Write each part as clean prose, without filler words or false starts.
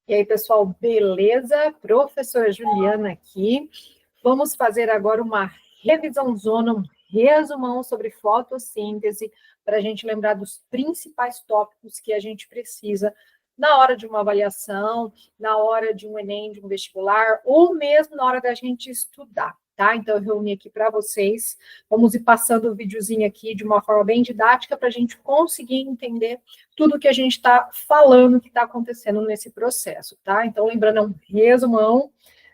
E aí, pessoal, beleza? Professora Juliana aqui. Vamos fazer agora uma revisãozona, um resumão sobre fotossíntese, para a gente lembrar dos principais tópicos que a gente precisa na hora de uma avaliação, na hora de um Enem, de um vestibular, ou mesmo na hora da gente estudar, tá? Então, eu reuni aqui para vocês. Vamos ir passando o videozinho aqui de uma forma bem didática para a gente conseguir entender tudo que a gente está falando que está acontecendo nesse processo, tá? Então, lembrando, é um resumão,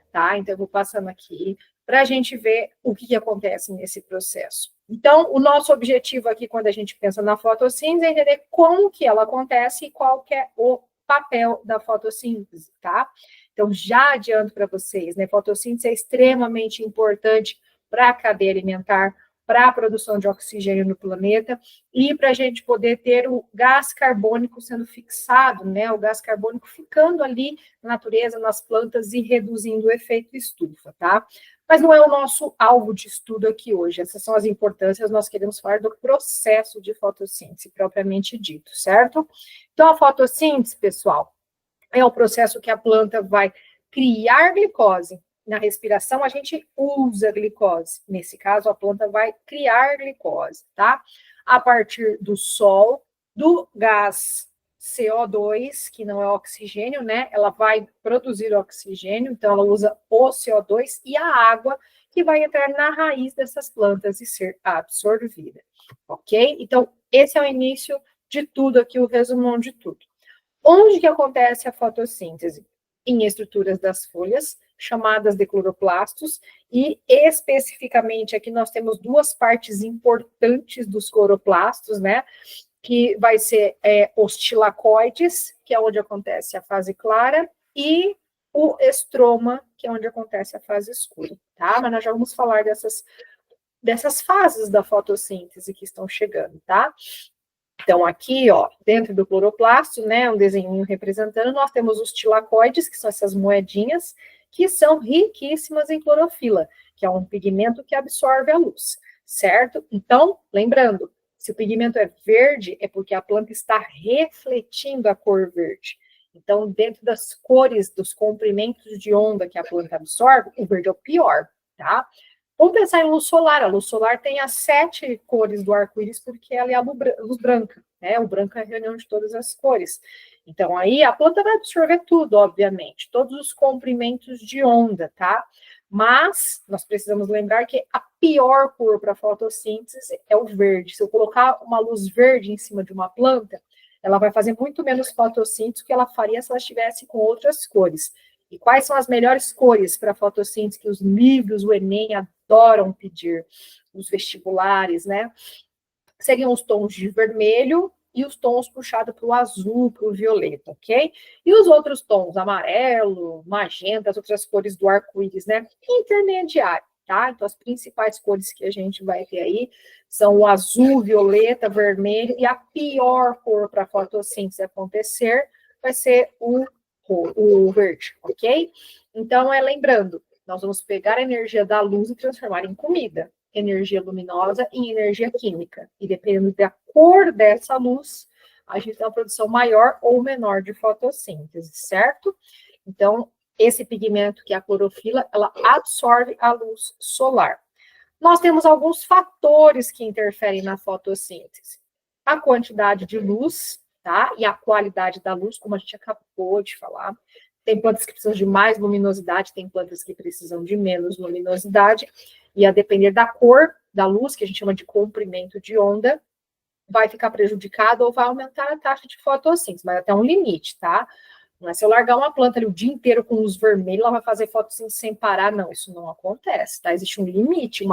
tá? Então, eu vou passando aqui para a gente ver o que acontece nesse processo. Então, o nosso objetivo aqui, quando a gente pensa na fotossíntese, é entender como que ela acontece e qual que é o papel da fotossíntese, tá? Então, já adianto para vocês, né? Fotossíntese é extremamente importante para a cadeia alimentar, para a produção de oxigênio no planeta e para a gente poder ter o gás carbônico sendo fixado, né? O gás carbônico ficando ali na natureza, nas plantas e reduzindo o efeito estufa, tá? Mas não é o nosso alvo de estudo aqui hoje. Essas são as importâncias, nós queremos falar do processo de fotossíntese propriamente dito, certo? Então, a fotossíntese, pessoal, é o processo que a planta vai criar glicose. Na respiração, a gente usa glicose. Nesse caso, a planta vai criar glicose, tá? A partir do sol, do gás CO2, que não é oxigênio, né? Ela vai produzir oxigênio, então ela usa o CO2 e a água que vai entrar na raiz dessas plantas e ser absorvida, ok? Então, esse é o início de tudo aqui, o resumão de tudo. Onde que acontece a fotossíntese? Em estruturas das folhas, chamadas de cloroplastos, e especificamente aqui nós temos duas partes importantes dos cloroplastos, né? Que vai ser os tilacoides, que é onde acontece a fase clara, e o estroma, que é onde acontece a fase escura, tá? Mas nós já vamos falar dessas fases da fotossíntese que estão chegando, tá? Então, aqui, ó, dentro do cloroplasto, né, um desenho representando, nós temos os tilacoides, que são essas moedinhas, que são riquíssimas em clorofila, que é um pigmento que absorve a luz, certo? Então, lembrando, se o pigmento é verde, é porque a planta está refletindo a cor verde. Então, dentro das cores, dos comprimentos de onda que a planta absorve, o verde é o pior, tá? Vamos pensar em luz solar. A luz solar tem as 7 cores do arco-íris, porque ela é a luz branca, né? O branco é a reunião de todas as cores. Então, aí a planta vai absorver tudo, obviamente, todos os comprimentos de onda, tá? Mas nós precisamos lembrar que a pior cor para fotossíntese é o verde. Se eu colocar uma luz verde em cima de uma planta, ela vai fazer muito menos fotossíntese do que ela faria se ela estivesse com outras cores. E quais são as melhores cores para fotossíntese que os livros, o Enem, adoram pedir, os vestibulares, né? Seriam os tons de vermelho e os tons puxados para o azul, para o violeta, ok? E os outros tons, amarelo, magenta, as outras cores do arco-íris, né? Intermediário, tá? Então, as principais cores que a gente vai ter aí são o azul, violeta, vermelho, e a pior cor para fotossíntese acontecer vai ser o verde, ok? Então, lembrando, nós vamos pegar a energia da luz e transformar em comida, energia luminosa em energia química. E dependendo da cor dessa luz, a gente tem uma produção maior ou menor de fotossíntese, certo? Então, esse pigmento, que é a clorofila, ela absorve a luz solar. Nós temos alguns fatores que interferem na fotossíntese. A quantidade de luz, tá? E a qualidade da luz, como a gente acabou de falar. Tem plantas que precisam de mais luminosidade, tem plantas que precisam de menos luminosidade, e a depender da cor da luz, que a gente chama de comprimento de onda, vai ficar prejudicado ou vai aumentar a taxa de fotossíntese, mas até um limite, tá? Não é se eu largar uma planta ali o dia inteiro com luz vermelha, ela vai fazer fotossíntese sem parar, não, isso não acontece, tá? Existe um limite,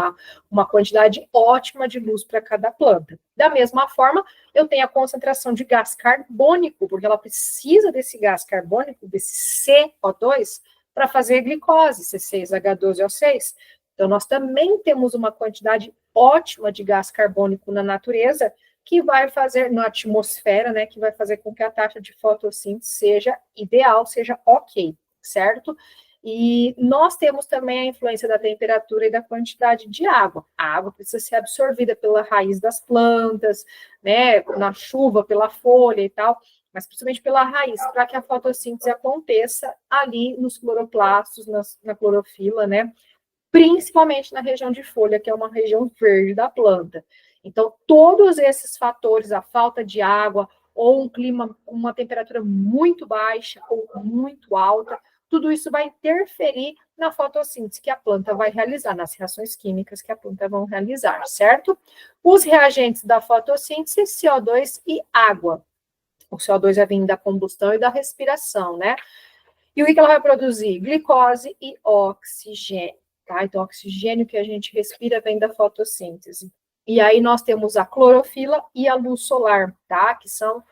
uma quantidade ótima de luz para cada planta. Da mesma forma, eu tenho a concentração de gás carbônico, porque ela precisa desse gás carbônico, desse CO2, para fazer glicose, C6H12O6. Então, nós também temos uma quantidade ótima de gás carbônico na natureza, que vai fazer, na atmosfera, né, que vai fazer com que a taxa de fotossíntese seja ideal, seja ok, certo? E nós temos também a influência da temperatura e da quantidade de água. A água precisa ser absorvida pela raiz das plantas, né, na chuva, pela folha e tal. mas principalmente pela raiz, para que a fotossíntese aconteça ali nos cloroplastos, na clorofila, né? Principalmente na região de folha, que é uma região verde da planta. Então, todos esses fatores, a falta de água, ou um clima, uma temperatura muito baixa ou muito alta, tudo isso vai interferir na fotossíntese que a planta vai realizar, nas reações químicas que a planta vai realizar, certo? Os reagentes da fotossíntese, CO2 e água. O CO2 vai vir da combustão e da respiração, né? E o que ela vai produzir? Glicose e oxigênio, tá? Então, o oxigênio que a gente respira vem da fotossíntese. E aí nós temos a clorofila e a luz solar, tá? Que são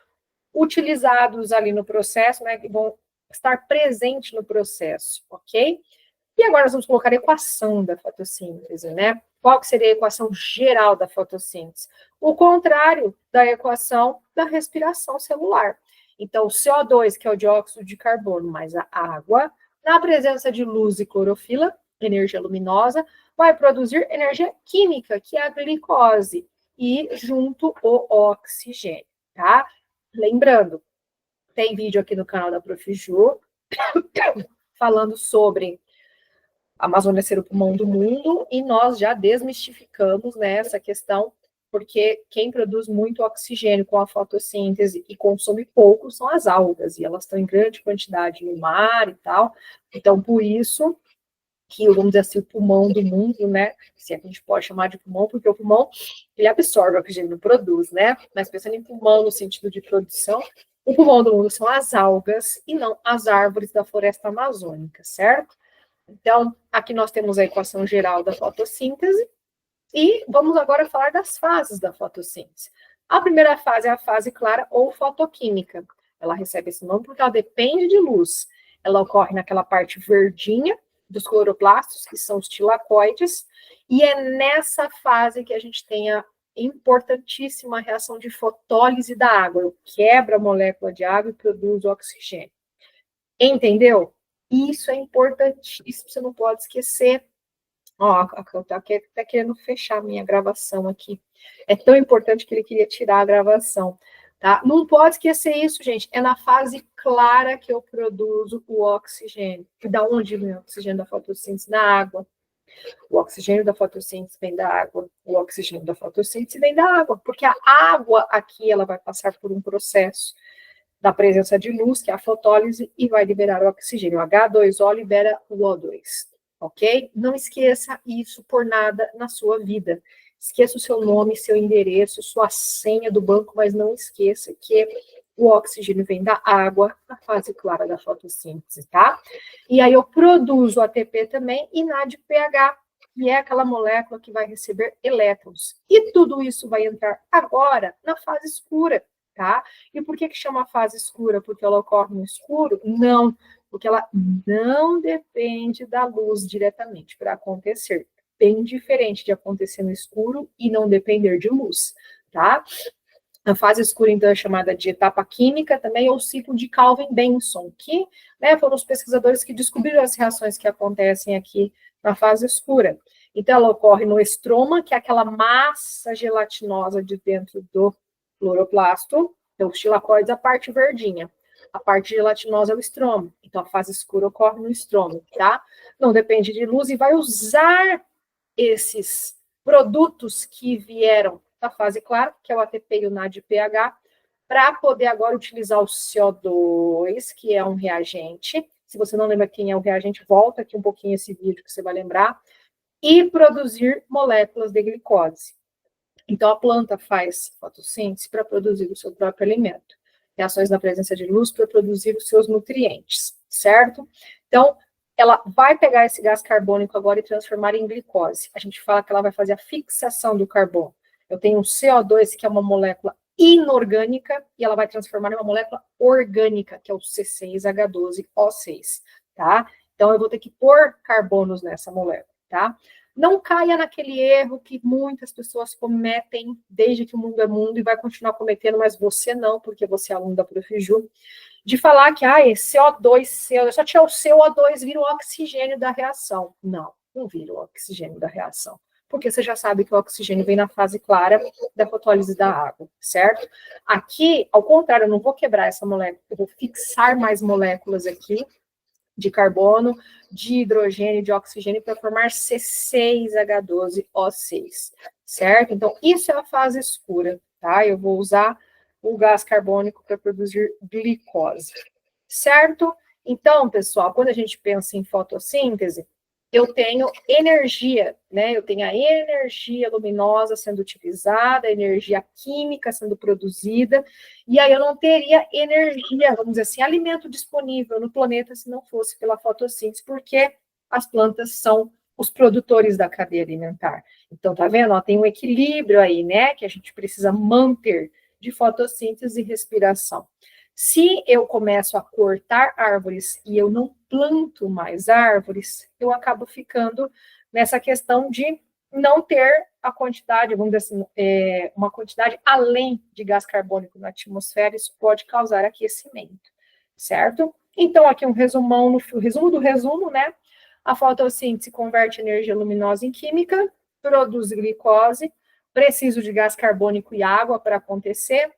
utilizados ali no processo, né? Que vão estar presentes no processo, ok? E agora nós vamos colocar a equação da fotossíntese, né? Qual que seria a equação geral da fotossíntese? O contrário da equação da respiração celular. Então, o CO2, que é o dióxido de carbono, mais a água, na presença de luz e clorofila, energia luminosa, vai produzir energia química, que é a glicose, e junto o oxigênio, tá? Lembrando, tem vídeo aqui no canal da Prof. Ju, falando sobre a Amazônia ser o pulmão do mundo, e nós já desmistificamos, né, essa questão, porque quem produz muito oxigênio com a fotossíntese e consome pouco são as algas, e elas estão em grande quantidade no mar e tal, então por isso que, vamos dizer assim, o pulmão do mundo, né, se a gente pode chamar de pulmão, porque o pulmão, ele absorve o oxigênio, não produz, né, mas pensando em pulmão no sentido de produção, o pulmão do mundo são as algas e não as árvores da floresta amazônica, certo? Então, aqui nós temos a equação geral da fotossíntese e vamos agora falar das fases da fotossíntese. A primeira fase é a fase clara ou fotoquímica. Ela recebe esse nome porque ela depende de luz. Ela ocorre naquela parte verdinha dos cloroplastos, que são os tilacoides, e é nessa fase que a gente tem a importantíssima reação de fotólise da água. Quebra a molécula de água e produz o oxigênio. Entendeu? Isso é importantíssimo, você não pode esquecer. Ó, eu tô até querendo fechar a minha gravação aqui. É tão importante que ele queria tirar a gravação, tá? Não pode esquecer isso, gente. É na fase clara que eu produzo o oxigênio. E da onde vem o oxigênio da fotossíntese? Da água. O oxigênio da fotossíntese vem da água. O oxigênio da fotossíntese vem da água, porque a água aqui ela vai passar por um processo da presença de luz, que é a fotólise, e vai liberar o oxigênio. O H2O libera o O2, ok? Não esqueça isso por nada na sua vida. Esqueça o seu nome, seu endereço, sua senha do banco, mas não esqueça que o oxigênio vem da água, na fase clara da fotossíntese, tá? E aí eu produzo ATP também e NADPH, que é aquela molécula que vai receber elétrons. E tudo isso vai entrar agora na fase escura, tá? E por que chama fase escura? Porque ela ocorre no escuro? Não, porque ela não depende da luz diretamente para acontecer. Bem diferente de acontecer no escuro e não depender de luz, tá? A fase escura, então, é chamada de etapa química também, ou ciclo de Calvin-Benson, que, né, foram os pesquisadores que descobriram as reações que acontecem aqui na fase escura. Então, ela ocorre no estroma, que é aquela massa gelatinosa de dentro do cloroplasto, então, os tilacoides, a parte verdinha. A parte gelatinosa é o estroma. Então, a fase escura ocorre no estroma, tá? Não depende de luz e vai usar esses produtos que vieram da fase clara, que é o ATP e o NADPH, para poder agora utilizar o CO2, que é um reagente. Se você não lembra quem é o reagente, volta aqui um pouquinho esse vídeo que você vai lembrar. E produzir moléculas de glicose. Então, a planta faz fotossíntese para produzir o seu próprio alimento. Reações na presença de luz para produzir os seus nutrientes, certo? Então, ela vai pegar esse gás carbônico agora e transformar em glicose. A gente fala que ela vai fazer a fixação do carbono. Eu tenho um CO2, que é uma molécula inorgânica, e ela vai transformar em uma molécula orgânica, que é o C6H12O6, tá? Então, eu vou ter que pôr carbonos nessa molécula, tá? Não caia naquele erro que muitas pessoas cometem desde que o mundo é mundo e vai continuar cometendo, mas você não, porque você é aluno da Prof. Ju, de falar que CO2, só tirar o CO2 vira o oxigênio da reação. Não, não vira o oxigênio da reação. porque você já sabe que o oxigênio vem na fase clara da fotólise da água, certo? Aqui, ao contrário, eu não vou quebrar essa molécula, eu vou fixar mais moléculas aqui de carbono, de hidrogênio, de oxigênio, para formar C6H12O6, certo? Então, isso é a fase escura, tá? Eu vou usar o gás carbônico para produzir glicose, certo? Então, pessoal, quando a gente pensa em fotossíntese, eu tenho energia, né? Eu tenho a energia luminosa sendo utilizada, a energia química sendo produzida, e aí eu não teria energia, vamos dizer assim, alimento disponível no planeta se não fosse pela fotossíntese, porque as plantas são os produtores da cadeia alimentar. Então, tá vendo? Ó, tem um equilíbrio aí, né? Que a gente precisa manter de fotossíntese e respiração. Se eu começo a cortar árvores e eu não planto mais árvores, eu acabo ficando nessa questão de não ter a quantidade, vamos dizer assim, uma quantidade além de gás carbônico na atmosfera, isso pode causar aquecimento, certo? Então, aqui um resumão, no resumo do resumo, né? A fotossíntese converte energia luminosa em química, produz glicose, preciso de gás carbônico e água para acontecer,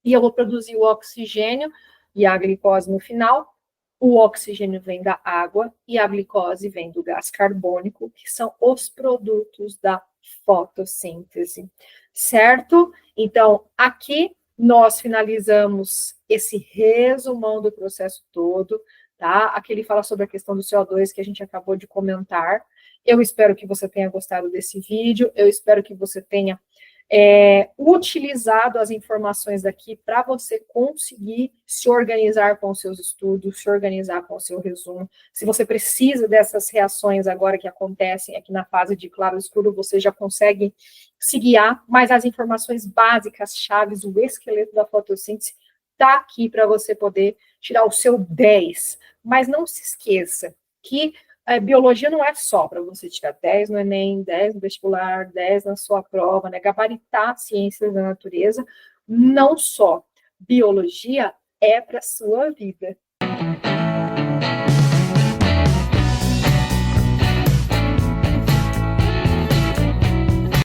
e eu vou produzir o oxigênio e a glicose no final. O oxigênio vem da água e a glicose vem do gás carbônico, que são os produtos da fotossíntese, certo? Então, aqui nós finalizamos esse resumão do processo todo, tá? Aqui ele fala sobre a questão do CO2 que a gente acabou de comentar. Eu espero que você tenha gostado desse vídeo, eu espero que você tenha utilizado as informações daqui para você conseguir se organizar com os seus estudos, se organizar com o seu resumo. Se você precisa dessas reações agora que acontecem aqui na fase de claro escuro, você já consegue se guiar, mas as informações básicas, chaves, o esqueleto da fotossíntese está aqui para você poder tirar o seu 10. Mas não se esqueça que biologia não é só para você tirar 10 no Enem, 10 no vestibular, 10 na sua prova, né? Gabaritar ciências da natureza, não só. Biologia é para a sua vida,